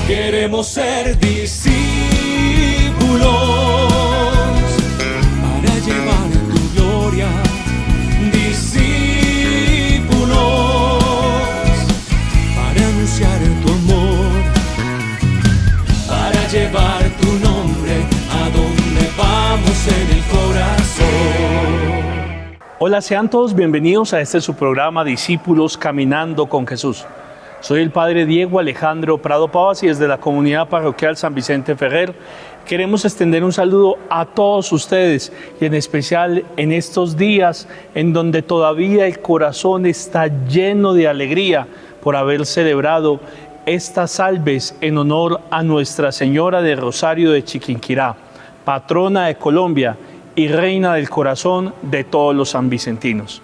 Queremos ser discípulos para llevar tu gloria. Discípulos para anunciar tu amor, para llevar tu nombre a donde vamos en el corazón. Hola, sean todos bienvenidos a este su programa Discípulos Caminando con Jesús. Soy el Padre Diego Alejandro Prado Pavas y desde la Comunidad Parroquial San Vicente Ferrer queremos extender un saludo a todos ustedes y en especial en estos días en donde todavía el corazón está lleno de alegría por haber celebrado estas salves en honor a Nuestra Señora de Rosario de Chiquinquirá, patrona de Colombia y reina del corazón de todos los sanvicentinos.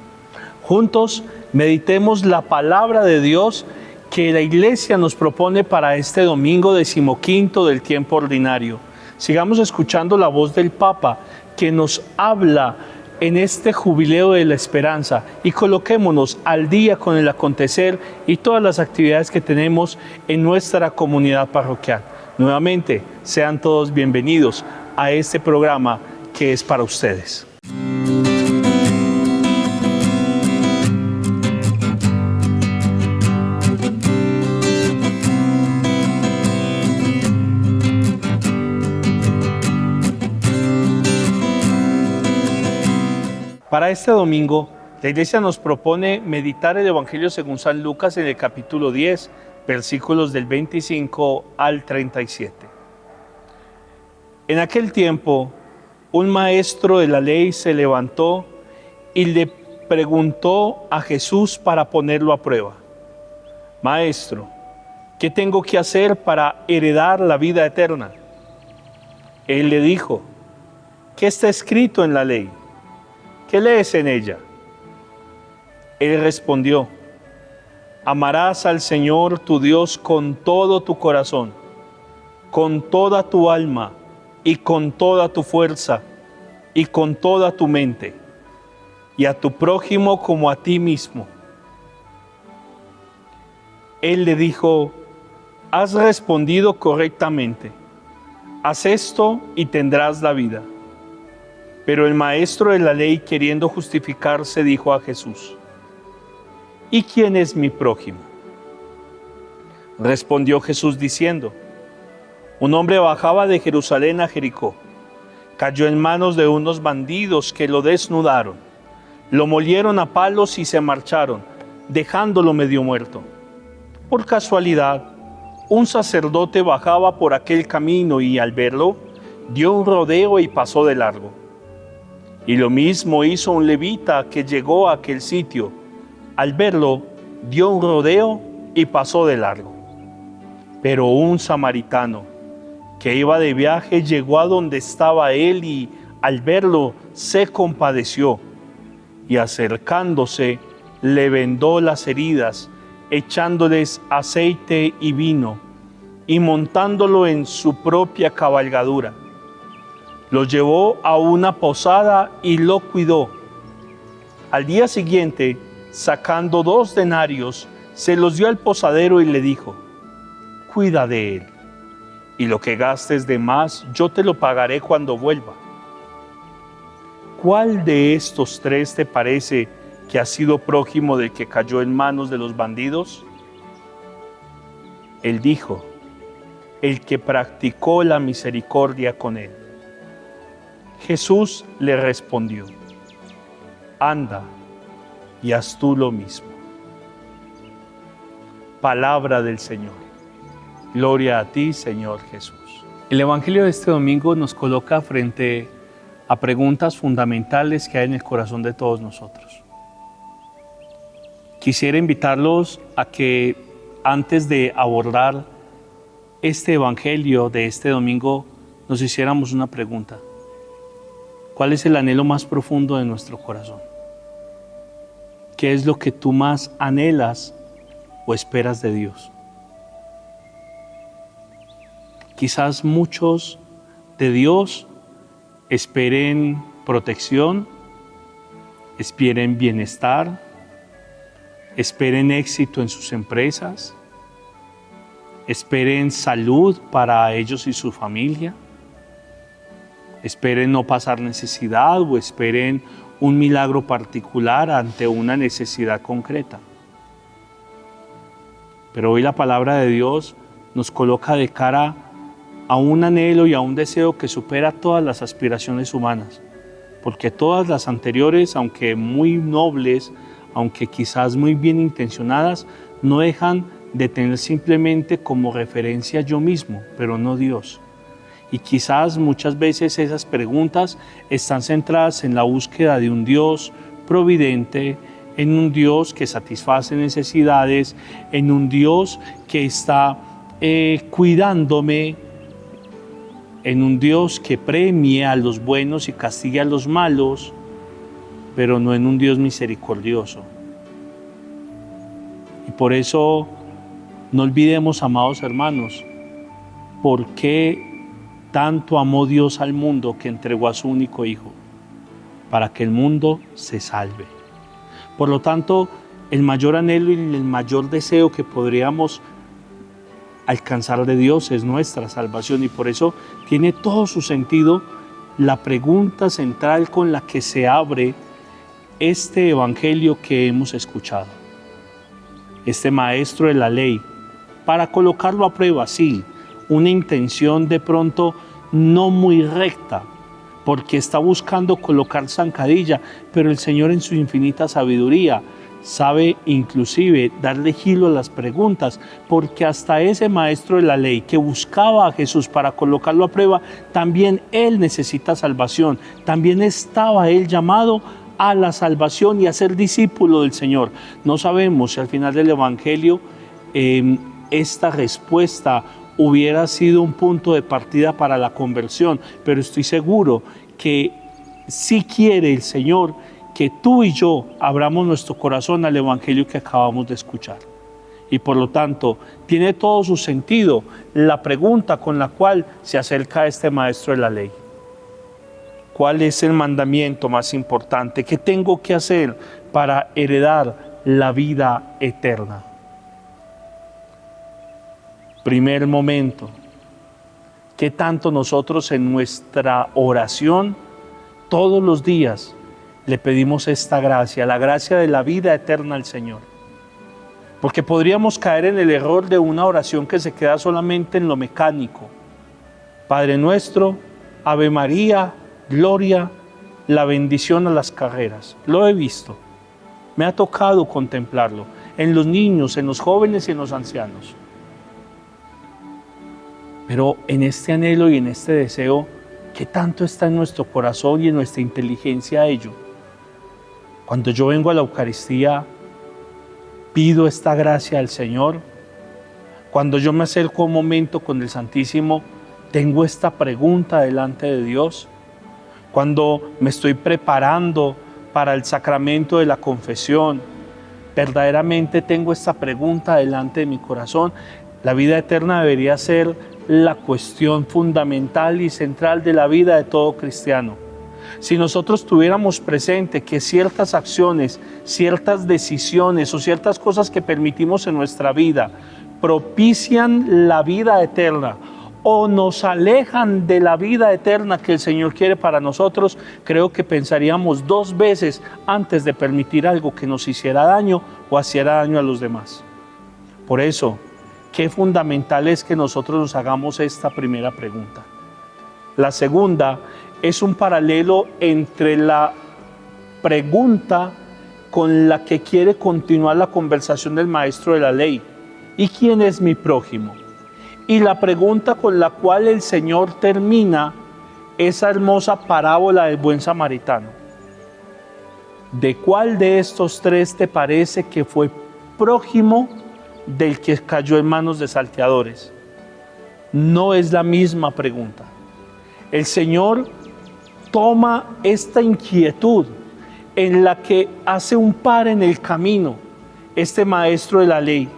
Juntos meditemos la palabra de Dios que la Iglesia nos propone para este domingo 15 del tiempo ordinario. Sigamos escuchando la voz del Papa que nos habla en este jubileo de la esperanza y coloquémonos al día con el acontecer y todas las actividades que tenemos en nuestra comunidad parroquial. Nuevamente, sean todos bienvenidos a este programa que es para ustedes. Para este domingo, la Iglesia nos propone meditar el Evangelio según San Lucas en el capítulo 10, versículos del 25 al 37. En aquel tiempo, un maestro de la ley se levantó y le preguntó a Jesús para ponerlo a prueba: Maestro, ¿qué tengo que hacer para heredar la vida eterna? Él le dijo: ¿qué está escrito en la ley? ¿Qué lees en ella? Él respondió: amarás al Señor tu Dios con todo tu corazón, con toda tu alma y con toda tu fuerza y con toda tu mente, y a tu prójimo como a ti mismo. Él le dijo: has respondido correctamente. Haz esto y tendrás la vida. Pero el maestro de la ley, queriendo justificarse, dijo a Jesús: ¿y quién es mi prójimo? Respondió Jesús diciendo: un hombre bajaba de Jerusalén a Jericó. Cayó en manos de unos bandidos que lo desnudaron, lo molieron a palos y se marcharon, dejándolo medio muerto. Por casualidad, un sacerdote bajaba por aquel camino y al verlo, dio un rodeo y pasó de largo. Y lo mismo hizo un levita que llegó a aquel sitio. Al verlo, dio un rodeo y pasó de largo. Pero un samaritano que iba de viaje llegó a donde estaba él y al verlo se compadeció y acercándose le vendó las heridas, echándoles aceite y vino y montándolo en su propia cabalgadura. Lo llevó a una posada y lo cuidó. Al día siguiente, sacando 2 denarios, se los dio al posadero y le dijo: cuida de él, y lo que gastes de más yo te lo pagaré cuando vuelva. ¿Cuál de estos 3 te parece que ha sido prójimo del que cayó en manos de los bandidos? Él dijo: el que practicó la misericordia con él. Jesús le respondió: anda y haz tú lo mismo. Palabra del Señor. Gloria a ti, Señor Jesús. El Evangelio de este domingo nos coloca frente a preguntas fundamentales que hay en el corazón de todos nosotros. Quisiera invitarlos a que antes de abordar este Evangelio de este domingo nos hiciéramos una pregunta. ¿Cuál es el anhelo más profundo de nuestro corazón? ¿Qué es lo que tú más anhelas o esperas de Dios? Quizás muchos de Dios esperen protección, esperen bienestar, esperen éxito en sus empresas, esperen salud para ellos y su familia, esperen no pasar necesidad o esperen un milagro particular ante una necesidad concreta. Pero hoy la palabra de Dios nos coloca de cara a un anhelo y a un deseo que supera todas las aspiraciones humanas, porque todas las anteriores, aunque muy nobles, aunque quizás muy bien intencionadas, no dejan de tener simplemente como referencia yo mismo, pero no Dios. Y quizás muchas veces esas preguntas están centradas en la búsqueda de un Dios providente, en un Dios que satisface necesidades, en un Dios que está cuidándome, en un Dios que premia a los buenos y castiga a los malos, pero no en un Dios misericordioso. Y por eso no olvidemos, amados hermanos, por qué tanto amó Dios al mundo que entregó a su único Hijo, para que el mundo se salve. Por lo tanto, el mayor anhelo y el mayor deseo que podríamos alcanzar de Dios es nuestra salvación, y por eso tiene todo su sentido la pregunta central con la que se abre este evangelio que hemos escuchado. Este maestro de la ley, para colocarlo a prueba, sí, una intención de pronto no muy recta, porque está buscando colocar zancadilla, pero el Señor en su infinita sabiduría sabe inclusive darle giro a las preguntas, porque hasta ese maestro de la ley que buscaba a Jesús para colocarlo a prueba, también él necesita salvación, también estaba él llamado a la salvación y a ser discípulo del Señor. No sabemos si al final del evangelio esta respuesta hubiera sido un punto de partida para la conversión, pero estoy seguro que sí quiere el Señor que tú y yo abramos nuestro corazón al evangelio que acabamos de escuchar. Y por lo tanto, tiene todo su sentido la pregunta con la cual se acerca a este maestro de la ley. ¿Cuál es el mandamiento más importante? ¿Qué tengo que hacer para heredar la vida eterna? Primer momento, ¿qué tanto nosotros en nuestra oración todos los días le pedimos esta gracia, la gracia de la vida eterna al Señor? Porque podríamos caer en el error de una oración que se queda solamente en lo mecánico. Padre nuestro, Ave María, Gloria, la bendición a las carreras. Lo he visto, me ha tocado contemplarlo en los niños, en los jóvenes y en los ancianos. Pero en este anhelo y en este deseo, ¿qué tanto está en nuestro corazón y en nuestra inteligencia ello? Cuando yo vengo a la Eucaristía, pido esta gracia al Señor. Cuando yo me acerco a un momento con el Santísimo, tengo esta pregunta delante de Dios. Cuando me estoy preparando para el sacramento de la confesión, verdaderamente tengo esta pregunta delante de mi corazón. La vida eterna debería ser la cuestión fundamental y central de la vida de todo cristiano. Si nosotros tuviéramos presente que ciertas acciones, ciertas decisiones o ciertas cosas que permitimos en nuestra vida propician la vida eterna o nos alejan de la vida eterna que el Señor quiere para nosotros, creo que pensaríamos 2 veces antes de permitir algo que nos hiciera daño o hiciera daño a los demás. Por eso, qué fundamental es que nosotros nos hagamos esta primera pregunta. La segunda es un paralelo entre la pregunta con la que quiere continuar la conversación del maestro de la ley. ¿Y quién es mi prójimo? Y la pregunta con la cual el Señor termina esa hermosa parábola del buen samaritano. ¿De cuál de estos 3 te parece que fue prójimo del que cayó en manos de salteadores? No es la misma pregunta. El Señor toma esta inquietud en la que hace un par en el camino este maestro de la ley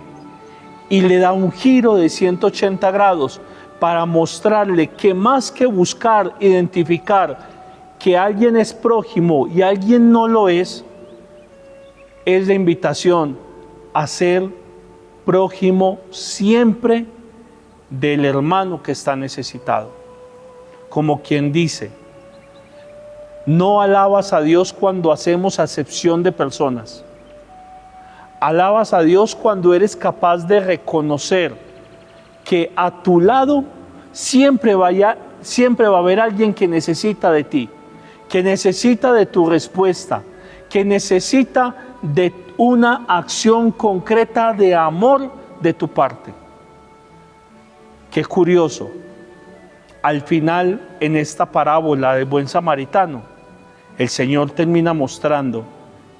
y le da un giro de 180 grados para mostrarle que más que buscar identificar que alguien es prójimo y alguien no lo es la invitación a ser prójimo siempre del hermano que está necesitado. Como quien dice, no alabas a Dios cuando hacemos acepción de personas. Alabas a Dios cuando eres capaz de reconocer que a tu lado siempre va a haber alguien que necesita de ti, que necesita de tu respuesta, que necesita de una acción concreta de amor de tu parte. Qué curioso, al final en esta parábola del buen samaritano, el Señor termina mostrando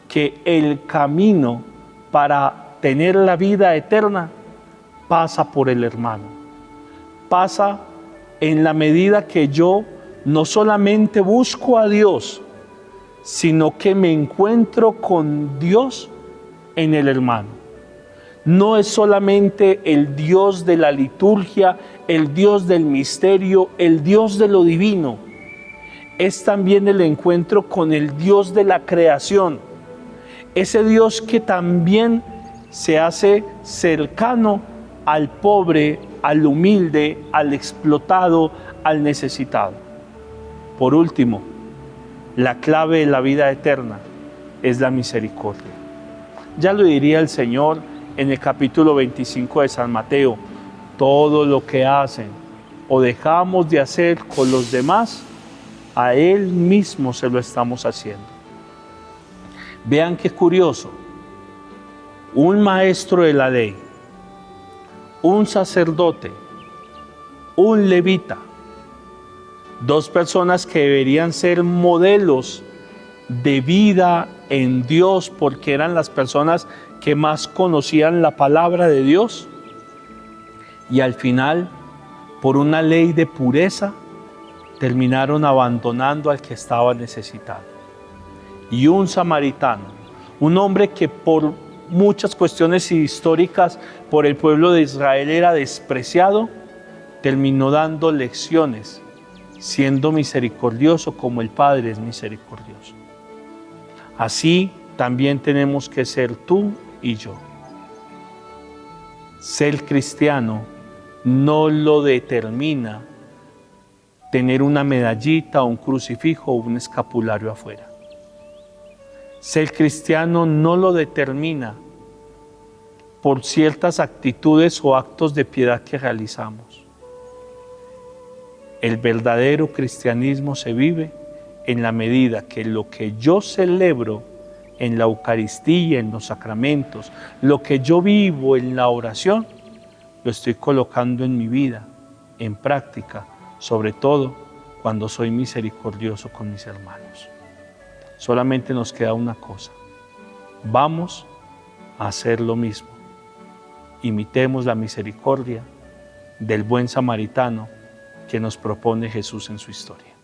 que el camino para tener la vida eterna pasa por el hermano. Pasa en la medida que yo no solamente busco a Dios, sino que me encuentro con Dios en el hermano. No es solamente el Dios de la liturgia, el Dios del misterio, el Dios de lo divino. Es también el encuentro con el Dios de la creación. Ese Dios que también se hace cercano al pobre, al humilde, al explotado, al necesitado. Por último, la clave de la vida eterna es la misericordia. Ya lo diría el Señor en el capítulo 25 de San Mateo: todo lo que hacen o dejamos de hacer con los demás, a Él mismo se lo estamos haciendo. Vean qué curioso, un maestro de la ley, un sacerdote, un levita, dos personas que deberían ser modelos de vida en Dios porque eran las personas que más conocían la palabra de Dios, y al final, por una ley de pureza, terminaron abandonando al que estaba necesitado. Y un samaritano, un hombre que por muchas cuestiones históricas por el pueblo de Israel era despreciado, terminó dando lecciones, siendo misericordioso como el Padre es misericordioso. Así también tenemos que ser tú y yo. Ser cristiano no lo determina tener una medallita, un crucifijo o un escapulario afuera. Ser cristiano no lo determina por ciertas actitudes o actos de piedad que realizamos. El verdadero cristianismo se vive en la medida que lo que yo celebro en la Eucaristía, en los sacramentos, lo que yo vivo en la oración, lo estoy colocando en mi vida, en práctica, sobre todo cuando soy misericordioso con mis hermanos. Solamente nos queda una cosa: vamos a hacer lo mismo. Imitemos la misericordia del buen samaritano que nos propone Jesús en su historia.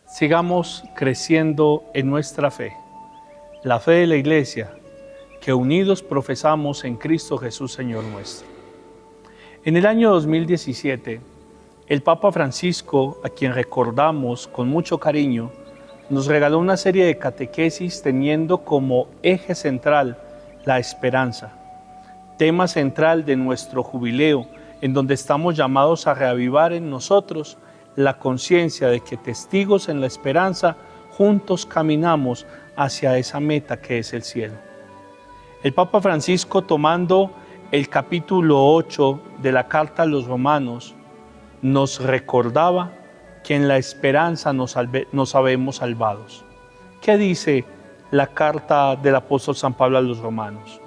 Sigamos creciendo en nuestra fe, la fe de la Iglesia, que unidos profesamos en Cristo Jesús, Señor nuestro. En el año 2017, el Papa Francisco, a quien recordamos con mucho cariño, nos regaló una serie de catequesis teniendo como eje central la esperanza, tema central de nuestro jubileo, en donde estamos llamados a reavivar en nosotros la conciencia de que testigos en la esperanza, juntos caminamos hacia esa meta que es el cielo. El Papa Francisco, tomando el capítulo 8 de la Carta a los Romanos, nos recordaba que en la esperanza nos habemos salvados. ¿Qué dice la carta del apóstol San Pablo a los Romanos?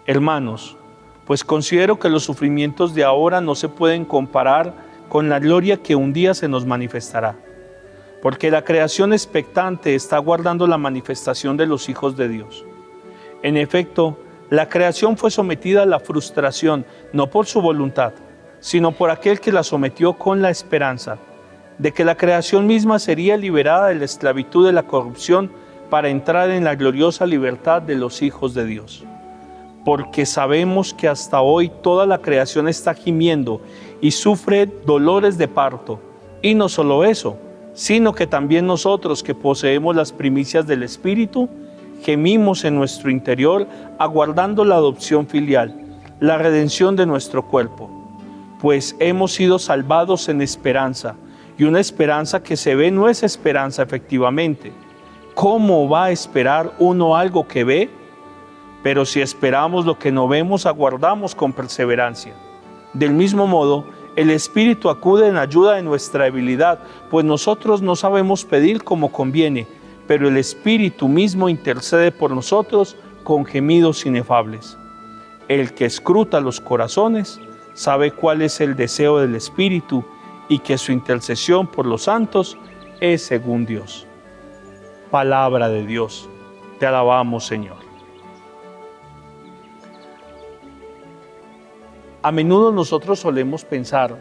Hermanos, pues considero que los sufrimientos de ahora no se pueden comparar con la gloria que un día se nos manifestará, porque la creación expectante está aguardando la manifestación de los hijos de Dios. En efecto, la creación fue sometida a la frustración, no por su voluntad, sino por aquel que la sometió con la esperanza de que la creación misma sería liberada de la esclavitud de la corrupción para entrar en la gloriosa libertad de los hijos de Dios. Porque sabemos que hasta hoy toda la creación está gimiendo y sufre dolores de parto, y no solo eso, sino que también nosotros que poseemos las primicias del Espíritu, gemimos en nuestro interior, aguardando la adopción filial, la redención de nuestro cuerpo. Pues hemos sido salvados en esperanza, y una esperanza que se ve no es esperanza efectivamente. ¿Cómo va a esperar uno algo que ve? Pero si esperamos lo que no vemos, aguardamos con perseverancia. Del mismo modo, el Espíritu acude en ayuda de nuestra debilidad, pues nosotros no sabemos pedir como conviene, pero el Espíritu mismo intercede por nosotros con gemidos inefables. El que escruta los corazones sabe cuál es el deseo del Espíritu y que su intercesión por los santos es según Dios. Palabra de Dios, te alabamos, Señor. A menudo nosotros solemos pensar,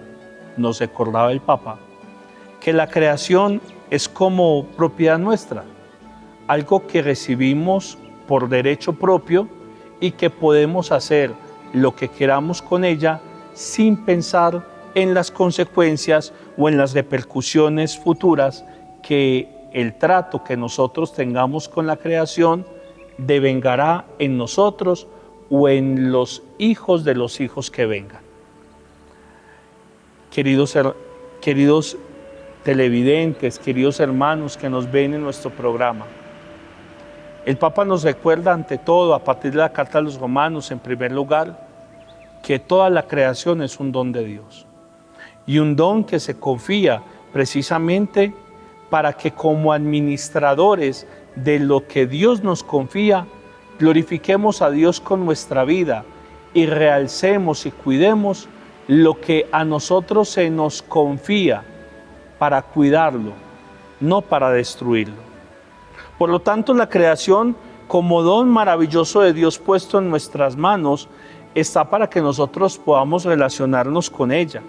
nos recordaba el Papa, que la creación es como propiedad nuestra, algo que recibimos por derecho propio y que podemos hacer lo que queramos con ella sin pensar en las consecuencias o en las repercusiones futuras que el trato que nosotros tengamos con la creación devengará en nosotros o en los hijos de los hijos que vengan. Queridos televidentes, queridos hermanos que nos ven en nuestro programa, el Papa nos recuerda ante todo, a partir de la Carta a los Romanos, en primer lugar, que toda la creación es un don de Dios. Y un don que se confía precisamente para que como administradores de lo que Dios nos confía, glorifiquemos a Dios con nuestra vida y realcemos y cuidemos lo que a nosotros se nos confía para cuidarlo, no para destruirlo. Por lo tanto, la creación, como don maravilloso de Dios puesto en nuestras manos, está para que nosotros podamos relacionarnos con ella,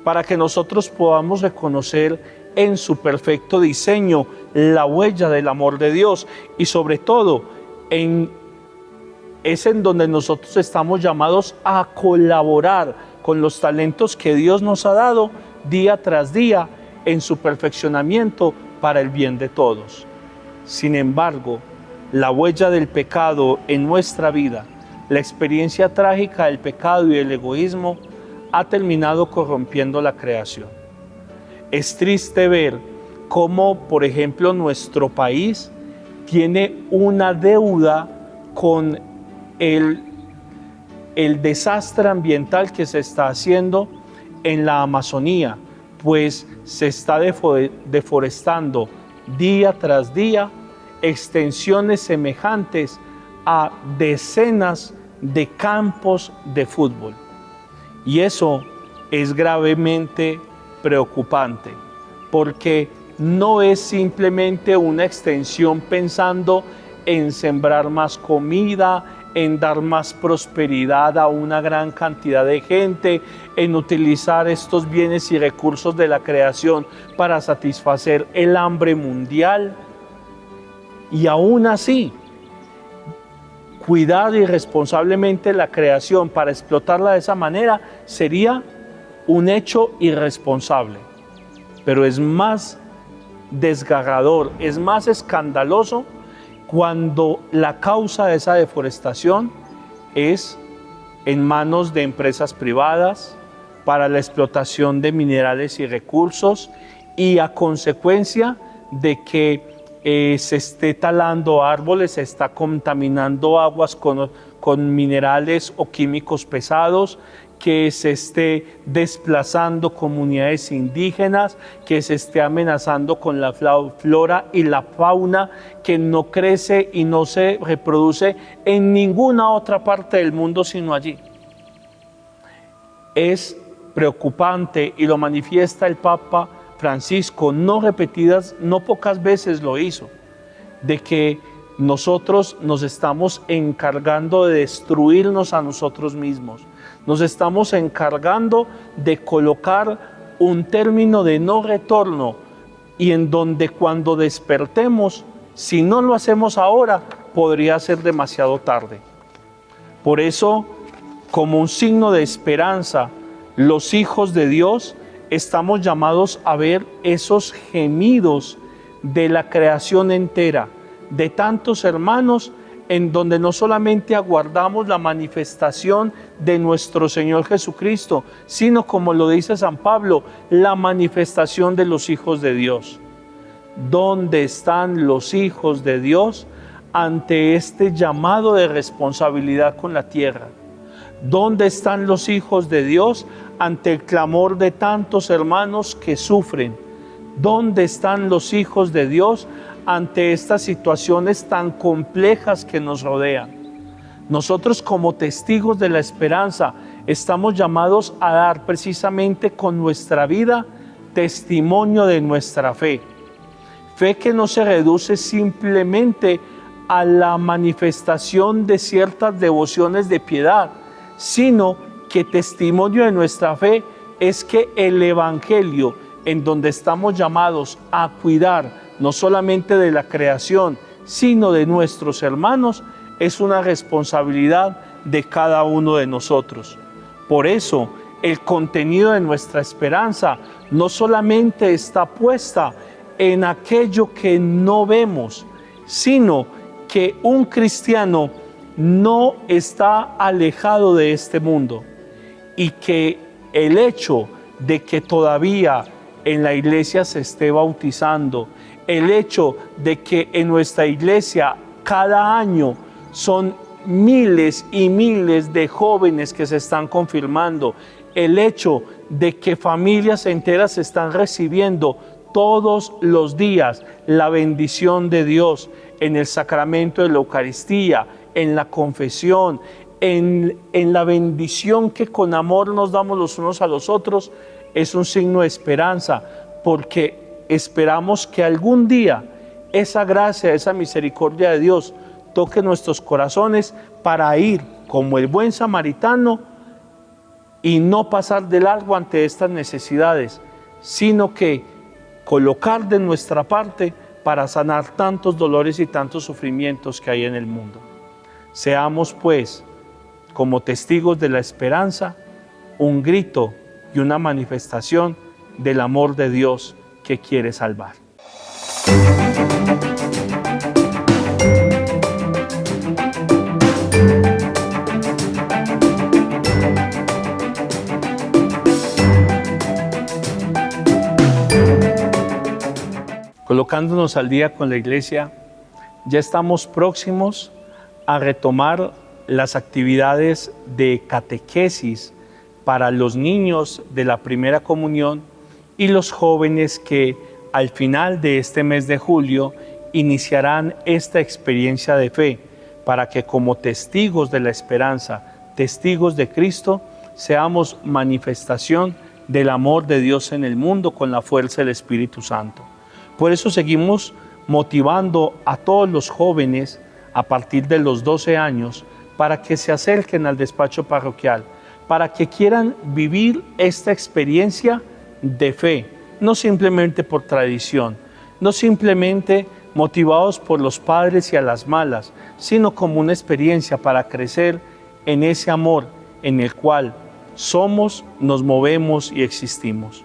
para que nosotros podamos reconocer en su perfecto diseño la huella del amor de Dios y sobre todo es en donde nosotros estamos llamados a colaborar con los talentos que Dios nos ha dado día tras día en su perfeccionamiento para el bien de todos. Sin embargo, la huella del pecado en nuestra vida, la experiencia trágica del pecado y del egoísmo ha terminado corrompiendo la creación. Es triste ver cómo, por ejemplo, nuestro país tiene una deuda con el desastre ambiental que se está haciendo en la Amazonía, pues se está deforestando día tras día extensiones semejantes a decenas de campos de fútbol. Y eso es gravemente preocupante, porque no es simplemente una extensión pensando en sembrar más comida, en dar más prosperidad a una gran cantidad de gente, en utilizar estos bienes y recursos de la creación para satisfacer el hambre mundial. Y aún así, cuidar irresponsablemente la creación para explotarla de esa manera sería un hecho irresponsable. Pero es más desgarrador, es más escandaloso cuando la causa de esa deforestación es en manos de empresas privadas para la explotación de minerales y recursos y a consecuencia de que se esté talando árboles, se está contaminando aguas con minerales o químicos pesados, que se esté desplazando comunidades indígenas, que se esté amenazando con la flora y la fauna que no crece y no se reproduce en ninguna otra parte del mundo sino allí. Es preocupante y lo manifiesta el Papa Francisco, no pocas veces lo hizo, de que nosotros nos estamos encargando de destruirnos a nosotros mismos. Nos estamos encargando de colocar un término de no retorno y en donde cuando despertemos, si no lo hacemos ahora, podría ser demasiado tarde. Por eso, como un signo de esperanza, los hijos de Dios estamos llamados a ver esos gemidos de la creación entera, de tantos hermanos, en donde no solamente aguardamos la manifestación de nuestro Señor Jesucristo, sino, como lo dice San Pablo, la manifestación de los hijos de Dios. ¿Dónde están los hijos de Dios ante este llamado de responsabilidad con la tierra? ¿Dónde están los hijos de Dios ante el clamor de tantos hermanos que sufren? ¿Dónde están los hijos de Dios ante estas situaciones tan complejas que nos rodean? Nosotros, como testigos de la esperanza, estamos llamados a dar precisamente con nuestra vida testimonio de nuestra fe. Fe que no se reduce simplemente a la manifestación de ciertas devociones de piedad, sino que testimonio de nuestra fe es que el Evangelio, en donde estamos llamados a cuidar no solamente de la creación, sino de nuestros hermanos, es una responsabilidad de cada uno de nosotros. Por eso, el contenido de nuestra esperanza no solamente está puesta en aquello que no vemos, sino que un cristiano no está alejado de este mundo, y que el hecho de que todavía en la iglesia se esté bautizando, el hecho de que en nuestra iglesia cada año son miles y miles de jóvenes que se están confirmando, el hecho de que familias enteras están recibiendo todos los días la bendición de Dios en el sacramento de la Eucaristía, en la confesión, en la bendición que con amor nos damos los unos a los otros, es un signo de esperanza, porque esperamos que algún día esa gracia, esa misericordia de Dios toque nuestros corazones para ir como el buen samaritano y no pasar de largo ante estas necesidades, sino que colocar de nuestra parte para sanar tantos dolores y tantos sufrimientos que hay en el mundo. Seamos, pues, como testigos de la esperanza, un grito y una manifestación del amor de Dios que quiere salvar. Colocándonos al día con la Iglesia, ya estamos próximos a retomar las actividades de catequesis para los niños de la primera comunión y los jóvenes que al final de este mes de julio iniciarán esta experiencia de fe, para que como testigos de la esperanza, testigos de Cristo, seamos manifestación del amor de Dios en el mundo con la fuerza del Espíritu Santo. Por eso seguimos motivando a todos los jóvenes a partir de los 12 años para que se acerquen al despacho parroquial, para que quieran vivir esta experiencia de fe, no simplemente por tradición, no simplemente motivados por los padres y a las malas, sino como una experiencia para crecer en ese amor en el cual somos, nos movemos y existimos.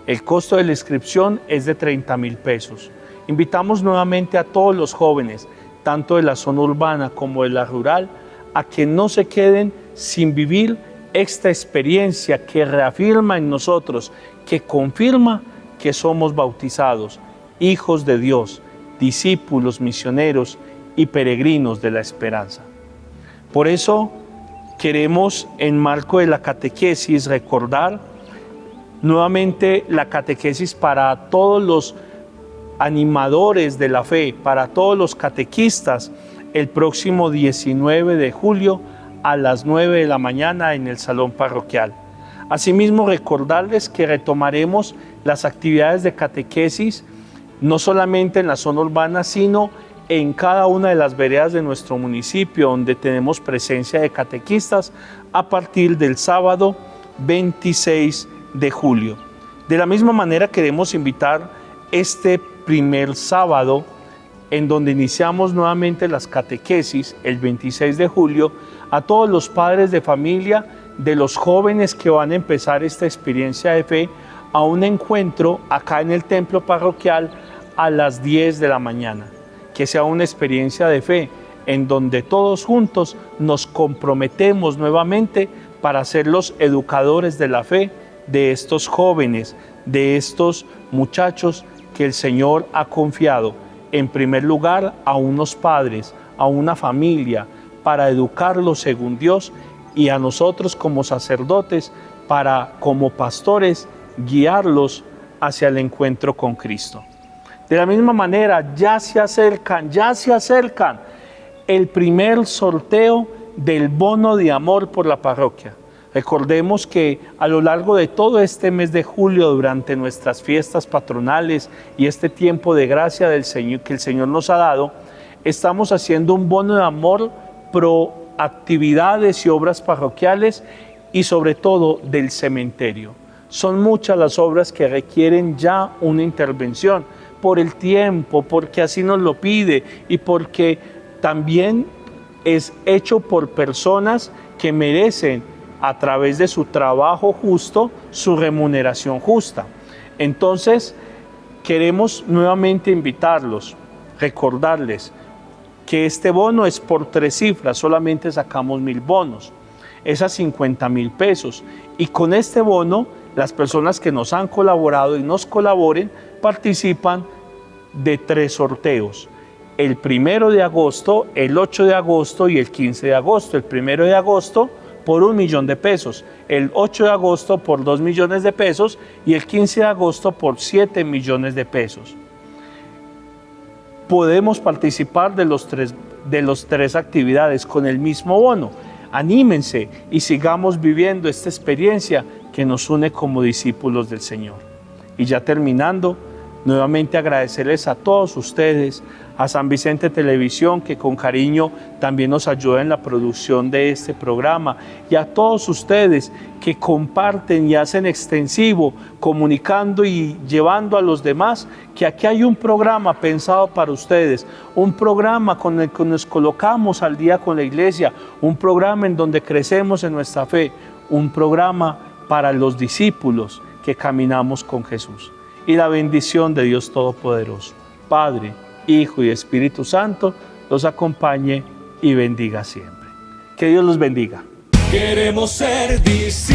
El costo de la inscripción es de 30.000 pesos. Invitamos nuevamente a todos los jóvenes, tanto de la zona urbana como de la rural, a que no se queden sin vivir esta experiencia que reafirma en nosotros, que confirma que somos bautizados, hijos de Dios, discípulos, misioneros y peregrinos de la esperanza. Por eso queremos, en marco de la catequesis, recordar nuevamente la catequesis para todos los animadores de la fe, para todos los catequistas, el próximo 19 de julio a las 9 de la mañana en el salón parroquial. Asimismo, recordarles que retomaremos las actividades de catequesis no solamente en la zona urbana, sino en cada una de las veredas de nuestro municipio, donde tenemos presencia de catequistas a partir del sábado 26 de julio. De la misma manera, queremos invitar este primer sábado, en donde iniciamos nuevamente las catequesis, el 26 de julio, a todos los padres de familia de los jóvenes que van a empezar esta experiencia de fe, a un encuentro acá en el templo parroquial a las 10 de la mañana. Que sea una experiencia de fe en donde todos juntos nos comprometemos nuevamente para ser los educadores de la fe de estos jóvenes, de estos muchachos que el Señor ha confiado en primer lugar a unos padres, a una familia, para educarlos según Dios, y a nosotros como sacerdotes para, como pastores, guiarlos hacia el encuentro con Cristo. De la misma manera, ya se acercan el primer sorteo del bono de amor por la parroquia. Recordemos que a lo largo de todo este mes de julio, durante nuestras fiestas patronales y este tiempo de gracia del Señor, que el Señor nos ha dado, estamos haciendo un bono de amor pro actividades y obras parroquiales y sobre todo del cementerio. Son muchas las obras que requieren ya una intervención por el tiempo, porque así nos lo pide y porque también es hecho por personas que merecen, a través de su trabajo justo, su remuneración justa. Entonces, queremos nuevamente invitarlos, recordarles que este bono es por 3 cifras, solamente sacamos 1,000 bonos, es a 50,000 pesos. Y con este bono, las personas que nos han colaborado y nos colaboren, participan de 3 sorteos. El 1 de agosto, el 8 de agosto y el 15 de agosto. El 1 de agosto por 1,000,000 de pesos, el 8 de agosto por 2 millones de pesos y el 15 de agosto por 7 millones de pesos. Podemos participar de los tres actividades con el mismo bono. Anímense y sigamos viviendo esta experiencia que nos une como discípulos del Señor. Y ya terminando, nuevamente agradecerles a todos ustedes, a San Vicente Televisión, que con cariño también nos ayuda en la producción de este programa, y a todos ustedes que comparten y hacen extensivo, comunicando y llevando a los demás que aquí hay un programa pensado para ustedes, un programa con el que nos colocamos al día con la Iglesia, un programa en donde crecemos en nuestra fe, un programa para los discípulos que caminamos con Jesús. Y la bendición de Dios Todopoderoso, Padre, Hijo y Espíritu Santo, los acompañe y bendiga siempre. Que Dios los bendiga. Queremos ser discípulos